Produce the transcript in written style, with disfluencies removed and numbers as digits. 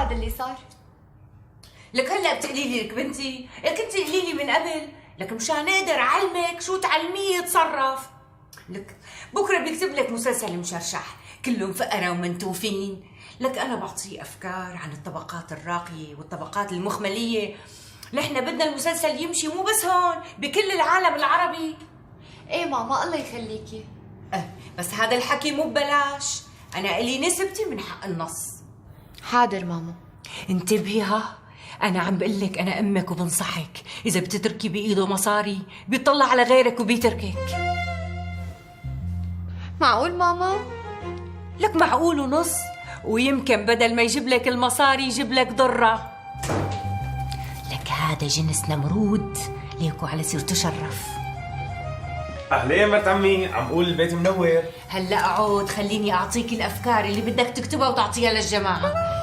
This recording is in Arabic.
هذا اللي صار؟ لك هلا بتقولي لي لك بنتي، لك انت قولي لي من قبل، لك مشان اقدر اعلمك شو تعلميه يتصرف. لك بكره بيكتب لك مسلسل مشرشح كلهم فقرة ومنتوفين، لك انا بعطيه افكار عن الطبقات الراقيه والطبقات المخمليه. نحن بدنا المسلسل يمشي مو بس هون، بكل العالم العربي. ايه ماما الله يخليكي. بس هذا الحكي مو ببلاش، انا الي نسبتي من حق النص. حاضر ماما. انتبهي ها، أنا عم بقول لك أنا أمك وبنصحك، إذا بتتركي بإيده مصاري بيطلع على غيرك وبيتركك. معقول ماما؟ لك معقول ونص، ويمكن بدل ما يجيب لك المصاري يجيب لك ضرة. لك هذا جنس نمرود، ليكو على سيرته شرف. أهلين مرت عمي، عم قول البيت منور. هلأ أعود خليني أعطيك الأفكار اللي بدك تكتبها وتعطيها للجماعة.